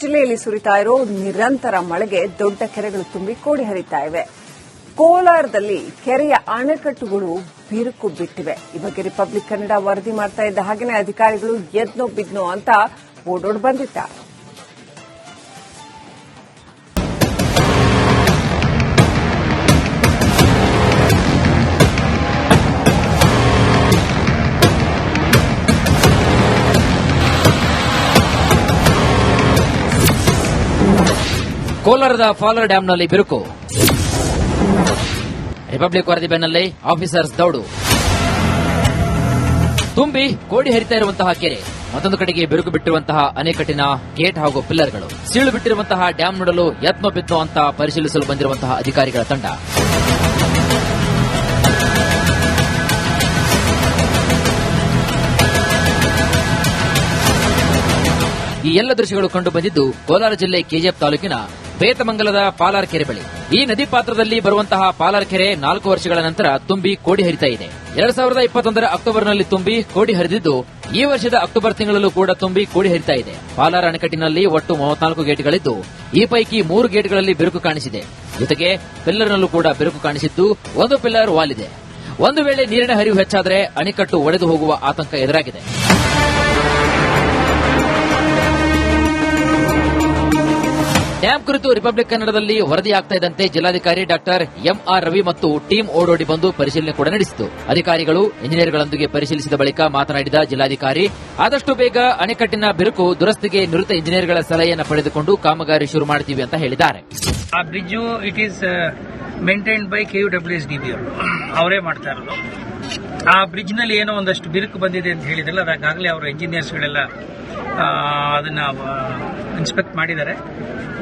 ಜಿಲ್ಲೆಯಲ್ಲಿ ಸುರಿತಾ ಇರೋ ನಿರಂತರ ಮಳೆಗೆ ದೊಡ್ಡ ಕೆರೆಗಳು ತುಂಬಿ ಕೋಡಿ ಹರಿತಾ ಇವೆ. ಕೋಲಾರದಲ್ಲಿ ಕೆರೆಯ ಅಣೆಕಟ್ಟುಗಳು ಬಿರುಕು ಬಿಟ್ಟಿವೆ. ಈ ಬಗ್ಗೆ ರಿಪಬ್ಲಿಕ್ ಕನ್ನಡ ವರದಿ ಮಾಡ್ತಾ ಇದ್ದ ಹಾಗೆಯೇ ಅಧಿಕಾರಿಗಳು ಎದ್ನೋ ಬಿದ್ನೋ ಅಂತ ಓಡೋಡ್ ಬಂದಿತ್ತ. ಕೋಲಾರದ ಫಾಲರ್ ಡ್ಯಾಂನಲ್ಲಿ ಬಿರುಕು. ರಿಪಬ್ಲಿಕ್ ವರದಿ ಬೆನ್ನಲ್ಲೇ ಆಫೀಸರ್ಸ್ ದೌಡು. ತುಂಬಿ ಕೋಡಿ ಹರಿತಾ ಇರುವಂತಹ ಕೆರೆ, ಮತ್ತೊಂದು ಕಡೆಗೆ ಬಿರುಕು ಬಿಟ್ಟಿರುವಂತಹ ಅಣೆಕಟ್ಟಿನ ಗೇಟ್ ಹಾಗೂ ಪಿಲ್ಲರ್ಗಳು, ಸೀಳು ಬಿಟ್ಟಿರುವಂತಹ ಡ್ಯಾಂ ನೋಡಲು ಯತ್ನೋ ಬಿತ್ನೋ ಅಂತ ಪರಿಶೀಲಿಸಲು ಬಂದಿರುವಂತಹ ಅಧಿಕಾರಿಗಳ ತಂಡ. ಈ ಎಲ್ಲ ದೃಶ್ಯಗಳು ಕಂಡು ಬಂದಿದ್ದು ಕೋಲಾರ ಜಿಲ್ಲೆ ಕೆಜಿಎಫ್ ತಾಲೂಕಿನ ಬೇತಮಂಗಲದ ಪಾಲಾರ್ ಕೆರೆ ಬಳಿ. ಈ ನದಿ ಪಾತ್ರದಲ್ಲಿ ಬರುವಂತಹ ಪಾಲಾರ್ ಕೆರೆ 4 ವರ್ಷಗಳ ನಂತರ ತುಂಬಿ ಕೋಡಿ ಹರಿತಾ ಇದೆ. 2021 ಅಕ್ಟೋಬರ್ನಲ್ಲಿ ತುಂಬಿ ಕೋಡಿ ಹರಿದಿದ್ದು, ಈ ವರ್ಷದ ಅಕ್ಟೋಬರ್ ತಿಂಗಳಲ್ಲೂ ಕೂಡ ತುಂಬಿ ಕೋಡಿ ಹರಿತಾ ಇದೆ. ಪಾಲಾರ್ ಅಣೆಕಟ್ಟಿನಲ್ಲಿ ಒಟ್ಟು 34 ಗೇಟ್ಗಳಿದ್ದು, ಈ ಪೈಕಿ 3 ಗೇಟ್ಗಳಲ್ಲಿ ಬಿರುಕು ಕಾಣಿಸಿದೆ. ಜೊತೆಗೆ ಪಿಲ್ಲರ್ನಲ್ಲೂ ಕೂಡ ಬಿರುಕು ಕಾಣಿಸಿದ್ದು, ಒಂದು ಪಿಲ್ಲರ್ ವಾಲಿದೆ. ಒಂದು ವೇಳೆ ನೀರಿನ ಹರಿವು ಹೆಚ್ಚಾದರೆ ಅಣೆಕಟ್ಟು ಒಡೆದು ಹೋಗುವ ಆತಂಕ ಎದುರಾಗಿದೆ. ಡ್ಯಾಂ ಕುರಿತು ರಿಪಬ್ಲಿಕ್ ಕನ್ನಡದಲ್ಲಿ ವರದಿಯಾಗ್ತಾ ಇದ್ದಂತೆ ಜಿಲ್ಲಾಧಿಕಾರಿ ಡಾಕ್ಟರ್ ಎಂಆರ್ ರವಿ ಮತ್ತು ಟೀಂ ಓಡೋಡಿ ಬಂದು ಪರಿಶೀಲನೆ ಕೂಡ ನಡೆಸಿತು. ಅಧಿಕಾರಿಗಳು ಇಂಜಿನಿಯರ್ಗಳೊಂದಿಗೆ ಪರಿಶೀಲಿಸಿದ ಬಳಿಕ ಮಾತನಾಡಿದ ಜಿಲ್ಲಾಧಿಕಾರಿ, ಆದಷ್ಟು ಬೇಗ ಅಣೆಕಟ್ಟಿನ ಬಿರುಕು ದುರಸ್ತಿಗೆ ನುರಿತ ಇಂಜಿನಿಯರ್ಗಳ ಸಲಹೆಯನ್ನು ಪಡೆದುಕೊಂಡು ಕಾಮಗಾರಿ ಶುರು ಮಾಡುತ್ತೀವಿ ಅಂತ ಹೇಳಿದ್ದಾರೆ. ಆ bridge it is maintained by KUWSDB ಅವರೇ ಮಾಡ್ತಾ ಇರೋದು. ಆ ಬ್ರಿಡ್ಜ್ ನಲ್ಲಿ ಏನೋ ಒಂದಷ್ಟು ಬಿರುಕು ಬಂದಿದೆ ಅಂತ ಹೇಳಿದ್ರಲ್ಲ, ಅದಾಗಲೇ ಅವರು ಇಂಜಿನಿಯರ್ಸ್ಗಳೆಲ್ಲ ಅದನ್ನ ಇನ್ಸ್ಪೆಕ್ಟ್ ಮಾಡಿದ್ದಾರೆ,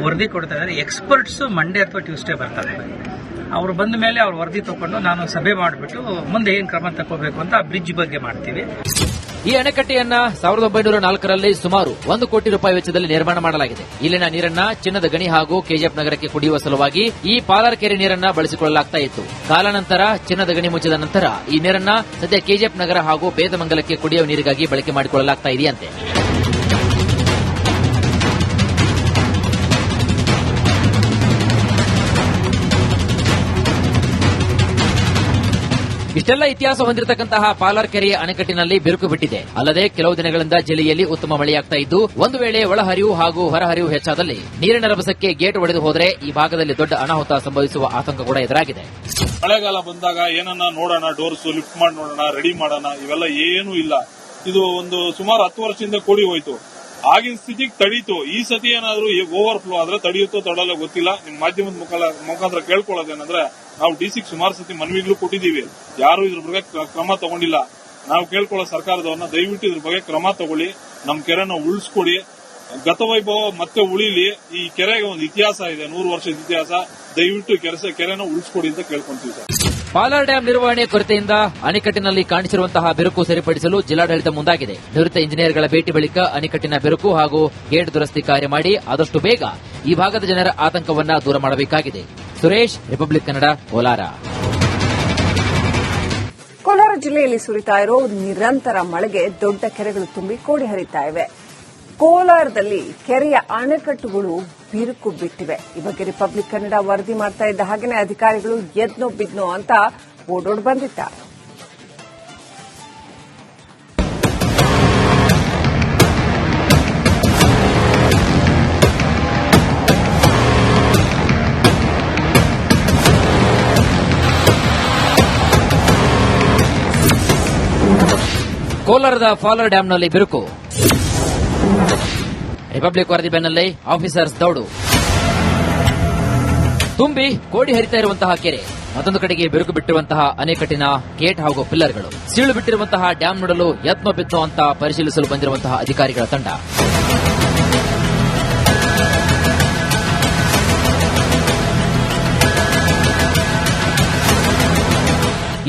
ವರದಿ ಕೊಡ್ತಾ ಇದ್ದಾರೆ. ಎಕ್ಸ್ಪರ್ಟ್ಸ್ ಮಂಡೇ ಅಥವಾ ಟ್ಯೂಸ್ಡೇ ಬರ್ತಾರೆ. ಅವರು ಬಂದ ಮೇಲೆ ಅವ್ರ ವರದಿ ತಗೊಂಡು ನಾನು ಸಭೆ ಮಾಡಿಬಿಟ್ಟು ಮುಂದೆ ಏನ್ ಕ್ರಮ ತಗೋಬೇಕು ಅಂತ ಆ ಬ್ರಿಡ್ಜ್ ಬಗ್ಗೆ ಮಾಡ್ತೀವಿ. ಈ ಅಣೆಕಟ್ಟೆಯನ್ನ 1904ರಲ್ಲಿ ಸುಮಾರು 1 ಕೋಟಿ ರೂಪಾಯಿ ವೆಚ್ಚದಲ್ಲಿ ನಿರ್ಮಾಣ ಮಾಡಲಾಗಿದೆ. ಇಲ್ಲಿನ ನೀರನ್ನ ಚಿನ್ನದ ಗಣಿ ಹಾಗೂ ಕೆಜಿಎಫ್ ನಗರಕ್ಕೆ ಕುಡಿಯುವ ಸಲುವಾಗಿ ಈ ಪಾಲಾರ್ ಕೆರೆ ನೀರನ್ನ ಬಳಸಿಕೊಳ್ಳಲಾಗ್ತಾ ಇತ್ತು. ಕಾಲಾನಂತರ ಚಿನ್ನದ ಗಣಿ ಮುಚ್ಚಿದ ನಂತರ ಈ ನೀರನ್ನ ಸದ್ಯ ಕೆಜಿಎಫ್ ನಗರ ಹಾಗೂ ಬೇತಮಂಗಲಕ್ಕೆ ಕುಡಿಯುವ ನೀರಿಗಾಗಿ ಬಳಕೆ ಮಾಡಿಕೊಳ್ಳಲಾಗ್ತಾ ಇದೆಯಂತೆ. ಇಷ್ಟೆಲ್ಲ ಇತಿಹಾಸ ಹೊಂದಿರತಕ್ಕಂತಹ ಪಾಲಾರ್ ಕೆರೆಯ ಅಣೆಕಟ್ಟಿನಲ್ಲಿ ಬಿರುಕು ಬಿಟ್ಟಿದೆ. ಅಲ್ಲದೆ ಕೆಲವು ದಿನಗಳಿಂದ ಜಿಲ್ಲೆಯಲ್ಲಿ ಉತ್ತಮ ಮಳೆಯಾಗ್ತಾ ಇದ್ದು, ಒಂದು ವೇಳೆ ಒಳಹರಿವು ಹಾಗೂ ಹೊರಹರಿವು ಹೆಚ್ಚಾದಲ್ಲಿ ನೀರಿನ ರಭಸಕ್ಕೆ ಗೇಟ್ ಒಡೆದು ಹೋದರೆ ಈ ಭಾಗದಲ್ಲಿ ದೊಡ್ಡ ಅನಾಹುತ ಸಂಭವಿಸುವ ಆತಂಕ ಕೂಡ ಎದುರಾಗಿದೆ. ಮಳೆಗಾಲ ಬಂದಾಗ ಏನನ್ನ ನೋಡೋಣ, ಡೋರ್ಸ್ ಲಿಫ್ಟ್ ಮಾಡಿ ನೋಡೋಣ, ರೆಡಿ ಮಾಡೋಣ, ಇವೆಲ್ಲ ಏನೂ ಇಲ್ಲ. ಇದು ಒಂದು ಸುಮಾರು 10 ವರ್ಷದಿಂದ ಕೂಡಿ ಹೋಯ್ತು. ಆಗಿನ ಸ್ಥಿತಿಗೆ ತಡೀತು. ಈ ಸತಿ ಏನಾದ್ರೂ ಓವರ್ ಫ್ಲೋ ಆದ್ರೆ ತಡೆಯುತ್ತೋ ತಡಲ್ಲ ಗೊತ್ತಿಲ್ಲ. ನಿಮ್ ಮಾಧ್ಯಮದ ಮುಖಾಂತರ ಕೇಳ್ಕೊಳ್ಳೋದೇನಂದ್ರೆ, ನಾವು DC ಸುಮಾರು ಸತಿ ಮನವಿಗಳು ಕೊಟ್ಟಿದ್ದೀವಿ, ಯಾರು ಇದ್ರ ಬಗ್ಗೆ ಕ್ರಮ ತಗೊಂಡಿಲ್ಲ. ನಾವು ಕೇಳ್ಕೊಳ್ಳೋ ಸರ್ಕಾರದವ್ರನ್ನ ದಯವಿಟ್ಟು ಇದ್ರ ಬಗ್ಗೆ ಕ್ರಮ ತಗೊಳ್ಳಿ, ನಮ್ ಕೆರೆನ ಉಳಿಸ್ಕೊಡಿ, ಗತವೈಭವ ಮತ್ತೆ ಉಳಿಲಿ. ಈ ಕೆರೆಗೆ ಒಂದು ಇತಿಹಾಸ ಇದೆ, 100 ವರ್ಷದ ಇತಿಹಾಸ. ದಯವಿಟ್ಟು ಕೆರೆನ ಉಳಿಸ್ಕೊಡಿ ಅಂತ ಕೇಳ್ಕೊಂತೀವಿ ಸರ್. ಪಾಲಾರ್ ಡ್ಯಾಂ ನಿರ್ವಹಣೆ ಕೊರತೆಯಿಂದ ಅಣೆಕಟ್ಟಿನಲ್ಲಿ ಕಾಣಿಸಿರುವಂತಹ ಬಿರುಕು ಸರಿಪಡಿಸಲು ಜಿಲ್ಲಾಡಳಿತ ಮುಂದಾಗಿದೆ. ನುರಿತ ಇಂಜಿನಿಯರ್ಗಳ ಭೇಟಿ ಬಳಿಕ ಅಣೆಕಟ್ಟಿನ ಬಿರುಕು ಹಾಗೂ ಗೇಟ್ ದುರಸ್ತಿ ಕಾರ್ಯ ಮಾಡಿ ಆದಷ್ಟು ಬೇಗ ಈ ಭಾಗದ ಜನರ ಆತಂಕವನ್ನ ದೂರ ಮಾಡಬೇಕಾಗಿದೆ. ಸುರೇಶ್, ರಿಪಬ್ಲಿಕ್ ಕನ್ನಡ, ಕೋಲಾರ. ಕೋಲಾರ ಜಿಲ್ಲೆಯಲ್ಲಿ ಸುರಿತಾ ಇರೋ ನಿರಂತರ ಮಳೆಗೆ ದೊಡ್ಡ ಕೆರೆಗಳು ತುಂಬಿ ಕೋಡಿ ಹರಿತಾ ಇವೆ. ಕೋಲಾರದಲ್ಲಿ ಕೆರೆಯ ಅಣೆಕಟ್ಟುಗಳು ಬಿರುಕು ಬಿಟ್ಟಿವೆ. ಈ ಬಗ್ಗೆ ರಿಪಬ್ಲಿಕ್ ಕನ್ನಡ ವರದಿ ಮಾಡ್ತಾ ಇದ್ದ ಹಾಗೆಯೇ ಅಧಿಕಾರಿಗಳು ಎದ್ನೋ ಬಿದ್ನೋ ಅಂತ ಓಡೋಡ್ ಬಂದಿತ್ತ. ಕೋಲಾರದ ಫಾಲರ್ ಡ್ಯಾಂನಲ್ಲಿ ಬಿರುಕು. ರಿಪಬ್ಲಿಕ್ ವರದಿ ಬೆನ್ನಲ್ಲೇ ಆಫೀಸರ್ಸ್ ದೌಡು. ತುಂಬಿ ಕೋಡಿ ಹರಿತಾ ಇರುವಂತಹ ಕೆರೆ, ಮತ್ತೊಂದು ಕಡೆಗೆ ಬಿರುಕು ಬಿಟ್ಟಿರುವಂತಹ ಅಣೆಕಟ್ಟಿನ ಗೇಟ್ ಹಾಗೂ ಪಿಲ್ಲರ್ಗಳು, ಸೀಳು ಬಿಟ್ಟಿರುವಂತಹ ಡ್ಯಾಂ ನೋಡಲು ಯತ್ನೋ ಬಿತ್ನೋ ಅಂತ ಪರಿಶೀಲಿಸಲು ಬಂದಿರುವಂತಹ ಅಧಿಕಾರಿಗಳ ತಂಡ.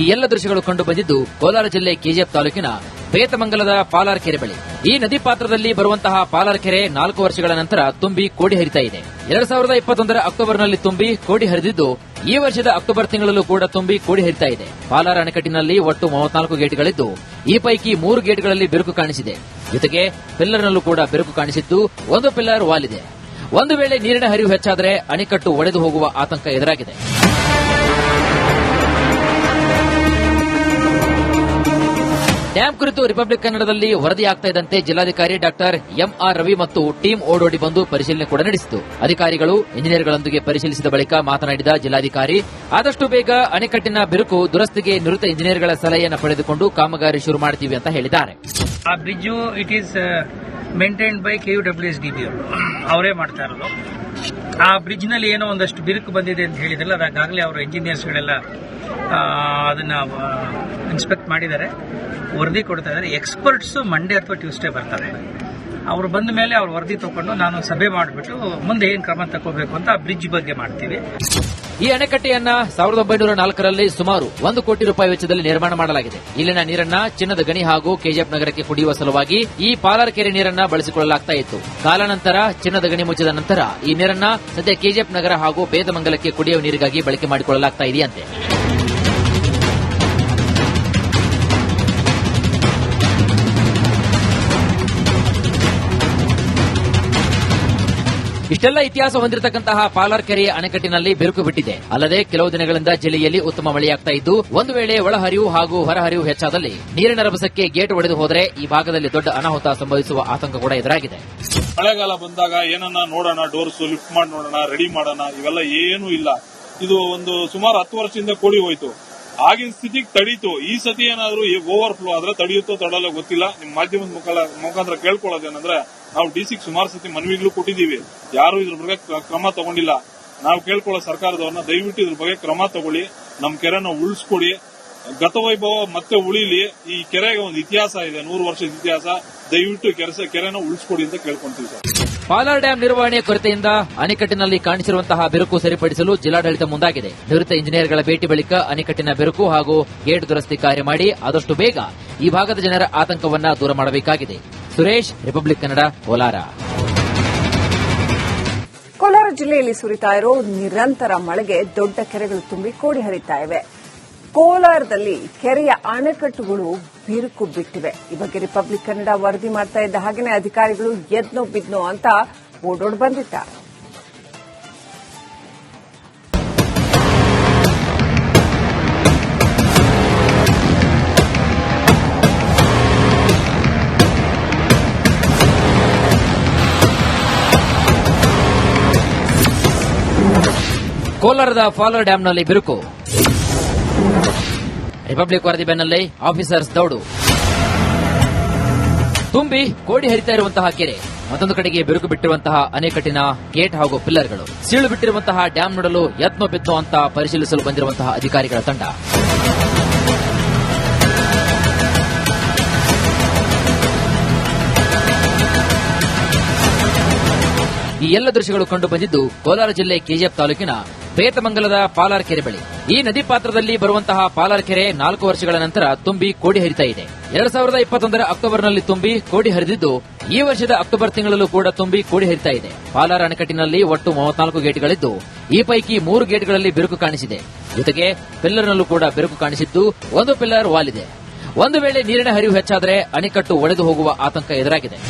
ಈ ಎಲ್ಲ ದೃಶ್ಯಗಳು ಕಂಡು ಬಂದಿದ್ದು ಕೋಲಾರ ಜಿಲ್ಲೆ ಕೆಜಿಎಫ್ ತಾಲೂಕಿನ ಬೇತಮಂಗಲದ ಪಾಲಾರ್ ಕೆರೆ ಬಳಿ. ಈ ನದಿ ಪಾತ್ರದಲ್ಲಿ ಬರುವಂತಹ ಪಾಲಾರ್ ಕೆರೆ 4 ವರ್ಷಗಳ ನಂತರ ತುಂಬಿ ಕೋಡಿ ಹರಿತಾ ಇದೆ. 2021 ಅಕ್ಟೋಬರ್ನಲ್ಲಿ ತುಂಬಿ ಕೋಡಿ ಹರಿದಿದ್ದು, ಈ ವರ್ಷದ ಅಕ್ಟೋಬರ್ ತಿಂಗಳಲ್ಲೂ ಕೂಡ ತುಂಬಿ ಕೋಡಿ ಹರಿತಾ ಇದೆ. ಪಾಲಾರ್ ಅಣೆಕಟ್ಟಿನಲ್ಲಿ ಒಟ್ಟು 34 ಗೇಟ್ಗಳಿದ್ದು, ಈ ಪೈಕಿ 3 ಗೇಟ್ಗಳಲ್ಲಿ ಬಿರುಕು ಕಾಣಿಸಿದೆ. ಜೊತೆಗೆ ಪಿಲ್ಲರ್ನಲ್ಲೂ ಕೂಡ ಬಿರುಕು ಕಾಣಿಸಿದ್ದು, ಒಂದು ಪಿಲ್ಲರ್ ವಾಲಿದೆ. ಒಂದು ವೇಳೆ ನೀರಿನ ಹರಿವು ಹೆಚ್ಚಾದರೆ ಅಣೆಕಟ್ಟು ಒಡೆದು ಹೋಗುವ ಆತಂಕ ಎದುರಾಗಿದೆ. ಡ್ಯಾಂ ಕುರಿತು ರಿಪಬ್ಲಿಕ್ ಕನ್ನಡದಲ್ಲಿ ವರದಿಯಾಗ್ತಾ ಇದ್ದಂತೆ ಜಿಲ್ಲಾಧಿಕಾರಿ ಡಾಕ್ಟರ್ ಎಂಆರ್ ರವಿ ಮತ್ತು ಟೀಂ ಓಡೋಡಿ ಬಂದು ಪರಿಶೀಲನೆ ಕೂಡ ನಡೆಸಿತು. ಅಧಿಕಾರಿಗಳು ಇಂಜಿನಿಯರ್ಗಳೊಂದಿಗೆ ಪರಿಶೀಲಿಸಿದ ಬಳಿಕ ಮಾತನಾಡಿದ ಜಿಲ್ಲಾಧಿಕಾರಿ, ಆದಷ್ಟು ಬೇಗ ಅಣೆಕಟ್ಟಿನ ಬಿರುಕು ದುರಸ್ತಿಗೆ ನುರಿತ ಇಂಜಿನಿಯರ್ಗಳ ಸಲಹೆಯನ್ನು ಪಡೆದುಕೊಂಡು ಕಾಮಗಾರಿ ಶುರು ಮಾಡುತ್ತೀವಿ ಅಂತ ಹೇಳಿದ್ದಾರೆ. ಆ bridge it is maintained by KUWSDB ಅವರೇ ಮಾಡ್ತಾ ಇರೋದು. ಆ ಬ್ರಿಡ್ಜ್ ನಲ್ಲಿ ಏನೋ ಒಂದಷ್ಟು ಬಿರುಕು ಬಂದಿದೆ ಅಂತ ಹೇಳಿದ್ರಲ್ಲ, ಅದಾಗಲೇ ಅವರು ಇಂಜಿನಿಯರ್ಸ್ಗಳೆಲ್ಲ ಅದನ್ನ ಇನ್ಸ್ಪೆಕ್ಟ್ ಮಾಡಿದ್ದಾರೆ, ವರದಿ ಕೊಡ್ತಾ ಇದ್ದಾರೆ. ಎಕ್ಸ್ಪರ್ಟ್ಸ್ ಮಂಡೇ ಅಥವಾ ಟ್ಯೂಸ್ಡೇ ಬರ್ತಾರೆ. ಅವರು ಬಂದ ಮೇಲೆ ಅವ್ರ ವರದಿ ತಗೊಂಡು ನಾನು ಸಭೆ ಮಾಡಿಬಿಟ್ಟು ಮುಂದೆ ಏನ್ ಕ್ರಮ ತಗೋಬೇಕು ಅಂತ ಆ ಬ್ರಿಡ್ಜ್ ಬಗ್ಗೆ ಮಾಡ್ತೀವಿ. ಈ ಅಣೆಕಟ್ಟೆಯನ್ನ 1904ರಲ್ಲಿ ಸುಮಾರು 1 ಕೋಟಿ ರೂಪಾಯಿ ವೆಚ್ಚದಲ್ಲಿ ನಿರ್ಮಾಣ ಮಾಡಲಾಗಿದೆ. ಇಲ್ಲಿನ ನೀರನ್ನ ಚಿನ್ನದ ಗಣಿ ಹಾಗೂ ಕೆಜಿಎಫ್ ನಗರಕ್ಕೆ ಕುಡಿಯುವ ಸಲುವಾಗಿ ಈ ಪಾಲಾರ್ ಕೆರೆ ನೀರನ್ನ ಬಳಸಿಕೊಳ್ಳಲಾಗ್ತಾ ಇತ್ತು. ಕಾಲಾನಂತರ ಚಿನ್ನದ ಗಣಿ ಮುಚ್ಚಿದ ನಂತರ ಈ ನೀರನ್ನ ಸದ್ಯ ಕೆಜಿಎಫ್ ನಗರ ಹಾಗೂ ಬೇತಮಂಗಲಕ್ಕೆ ಕುಡಿಯುವ ನೀರಿಗಾಗಿ ಬಳಕೆ ಮಾಡಿಕೊಳ್ಳಲಾಗ್ತಾ ಇದೆಯಂತೆ. ಇಷ್ಟೆಲ್ಲ ಇತಿಹಾಸ ಹೊಂದಿರತಕ್ಕಂತಹ ಪಾಲಾರ್ ಕೆರೆಯ ಅಣೆಕಟ್ಟಿನಲ್ಲಿ ಬಿರುಕು ಬಿಟ್ಟಿದೆ. ಅಲ್ಲದೆ ಕೆಲವು ದಿನಗಳಿಂದ ಜಿಲ್ಲೆಯಲ್ಲಿ ಉತ್ತಮ ಮಳೆಯಾಗ್ತಾ ಇದ್ದು, ಒಂದು ವೇಳೆ ಒಳಹರಿವು ಹಾಗೂ ಹೊರಹರಿವು ಹೆಚ್ಚಾದಲ್ಲಿ ನೀರಿನ ರಭಸಕ್ಕೆ ಗೇಟ್ ಒಡೆದು ಹೋದರೆ ಈ ಭಾಗದಲ್ಲಿ ದೊಡ್ಡ ಅನಾಹುತ ಸಂಭವಿಸುವ ಆತಂಕ ಕೂಡ ಎದುರಾಗಿದೆ. ಮಳೆಗಾಲ ಬಂದಾಗ ಏನನ್ನ ನೋಡೋಣ, ಡೋರ್ಸ್ ಲಿಫ್ಟ್ ಮಾಡಿ ನೋಡೋಣ, ರೆಡಿ ಮಾಡೋಣ, ಇವೆಲ್ಲ ಏನೂ ಇಲ್ಲ. ಇದು ಒಂದು ಸುಮಾರು 10 ವರ್ಷದಿಂದ ಕೂಡಿ ಹೋಯ್ತು. ಆಗಿನ ಸ್ಥಿತಿಗೆ ತಡೀತು. ಈ ಸತಿ ಏನಾದ್ರೂ ಓವರ್ ಫ್ಲೋ ಆದ್ರೆ ತಡೆಯುತ್ತೋ ತಡಲ್ಲ ಗೊತ್ತಿಲ್ಲ. ನಿಮ್ ಮಾಧ್ಯಮದ ಮುಖಾಂತರ ಕೇಳ್ಕೊಳ್ಳೋದೇನಂದ್ರೆ, ನಾವು ಡಿಸಿಗೆ ಸುಮಾರು ಸತಿ ಮನವಿಗಳು ಕೊಟ್ಟಿದ್ದೀವಿ, ಯಾರು ಇದ್ರ ಬಗ್ಗೆ ಕ್ರಮ ತಗೊಂಡಿಲ್ಲ. ನಾವು ಕೇಳ್ಕೊಳ್ಳೋ ಸರ್ಕಾರದವ್ರನ್ನ ದಯವಿಟ್ಟು ಇದ್ರ ಬಗ್ಗೆ ಕ್ರಮ ತಗೊಳ್ಳಿ, ನಮ್ ಕೆರೆನ ಉಳಿಸ್ಕೊಡಿ, ಗತವೈಭವ ಮತ್ತೆ ಉಳಿಲಿ. ಈ ಕೆರೆಗೆ ಒಂದು ಇತಿಹಾಸ ಇದೆ, 100 ವರ್ಷದ ಇತಿಹಾಸ. ದಯವಿಟ್ಟು ಕೆರೆನ ಉಳಿಸ್ಕೊಡಿ ಅಂತ ಕೇಳ್ಕೊಂತೀವಿ ಸರ್. ಪಾಲಾರ್ ಡ್ಯಾಂ ನಿರ್ವಹಣೆ ಕೊರತೆಯಿಂದ ಅಣೆಕಟ್ಟಿನಲ್ಲಿ ಕಾಣಿಸಿರುವಂತಹ ಬಿರುಕು ಸರಿಪಡಿಸಲು ಜಿಲ್ಲಾಡಳಿತ ಮುಂದಾಗಿದೆ. ನುರಿತ ಇಂಜಿನಿಯರ್ಗಳ ಭೇಟಿ ಬಳಿಕ ಅಣೆಕಟ್ಟಿನ ಬಿರುಕು ಹಾಗೂ ಗೇಟ್ ದುರಸ್ತಿ ಕಾರ್ಯ ಮಾಡಿ ಆದಷ್ಟು ಬೇಗ ಈ ಭಾಗದ ಜನರ ಆತಂಕವನ್ನ ದೂರ ಮಾಡಬೇಕಾಗಿದೆ. ಸುರೇಶ್, ರಿಪಬ್ಲಿಕ್ ಕನ್ನಡ, ಕೋಲಾರ. ಕೋಲಾರ ಜಿಲ್ಲೆಯಲ್ಲಿ ಸುರಿತಾ ಇರೋ ನಿರಂತರ ಮಳೆಗೆ ದೊಡ್ಡ ಕೆರೆಗಳು ತುಂಬಿ ಕೋಡಿ ಹರಿತಾ ಇವೆ. ಕೋಲಾರದಲ್ಲಿ ಕೆರೆಯ ಅಣೆಕಟ್ಟುಗಳು ಬಿರುಕು ಬಿಟ್ಟಿವೆ. ಈ ಬಗ್ಗೆ ರಿಪಬ್ಲಿಕ್ ಕನ್ನಡ ವರದಿ ಮಾಡ್ತಾ ಇದ್ದ ಹಾಗೆಯೇ ಅಧಿಕಾರಿಗಳು ಎದ್ನೋ ಬಿದ್ನೋ ಅಂತ ಓಡೋಡ್ ಬಂದಿದ್ದಾರೆ. ಕೋಲಾರದ ಪಾಲಾರ್ ಡ್ಯಾಂನಲ್ಲಿ ಬಿರುಕು. ರಿಪಬ್ಲಿಕ್ ವರದಿ ಬೆನ್ನಲ್ಲೇ ಆಫೀಸರ್ಸ್ ದೌಡು. ತುಂಬಿ ಕೋಡಿ ಹರಿತಾ ಇರುವಂತಹ ಕೆರೆ, ಮತ್ತೊಂದು ಕಡೆಗೆ ಬಿರುಕು ಬಿಟ್ಟಿರುವಂತಹ ಅಣೆಕಟ್ಟಿನ ಗೇಟ್ ಹಾಗೂ ಪಿಲ್ಲರ್ಗಳು, ಸೀಳು ಬಿಟ್ಟಿರುವಂತಹ ಡ್ಯಾಂ ನೋಡಲು ಯತ್ನೋ ಬಿತ್ನೋ ಅಂತ ಪರಿಶೀಲಿಸಲು ಬಂದಿರುವಂತಹ ಅಧಿಕಾರಿಗಳ ತಂಡ. ಈ ಎಲ್ಲ ದೃಶ್ಯಗಳು ಕಂಡು ಬಂದಿದ್ದು ಕೋಲಾರ ಜಿಲ್ಲೆ ಕೆಜಿಎಫ್ ತಾಲೂಕಿನ ಬೇತಮಂಗಲದ ಪಾಲಾರ್ ಕೆರೆ ಬಳಿ. ಈ ನದಿ ಪಾತ್ರದಲ್ಲಿ ಬರುವಂತಹ ಪಾಲಾರ್ ಕೆರೆ 4 ವರ್ಷಗಳ ನಂತರ ತುಂಬಿ ಕೋಡಿ ಹರಿತಾ ಇದೆ. 2021ರ ಅಕ್ಟೋಬರ್ನಲ್ಲಿ ತುಂಬಿ ಕೋಡಿ ಹರಿದಿದ್ದು, ಈ ವರ್ಷದ ಅಕ್ಟೋಬರ್ ತಿಂಗಳಲ್ಲೂ ಕೂಡ ತುಂಬಿ ಕೋಡಿ ಹರಿತಾ ಇದೆ. ಪಾಲಾರ್ ಅಣೆಕಟ್ಟಿನಲ್ಲಿ ಒಟ್ಟು 34 ಗೇಟ್ಗಳಿದ್ದು, ಈ ಪೈಕಿ 3 ಗೇಟ್ಗಳಲ್ಲಿ ಬಿರುಕು ಕಾಣಿಸಿದೆ. ಜೊತೆಗೆ ಪಿಲ್ಲರ್ನಲ್ಲೂ ಕೂಡ ಬಿರುಕು ಕಾಣಿಸಿದ್ದು, ಒಂದು ಪಿಲ್ಲರ್ ವಾಲಿದೆ. ಒಂದು ವೇಳೆ ನೀರಿನ ಹರಿವು ಹೆಚ್ಚಾದರೆ ಅಣೆಕಟ್ಟು ಒಡೆದು ಹೋಗುವ ಆತಂಕ ಎದುರಾಗಿದೆ.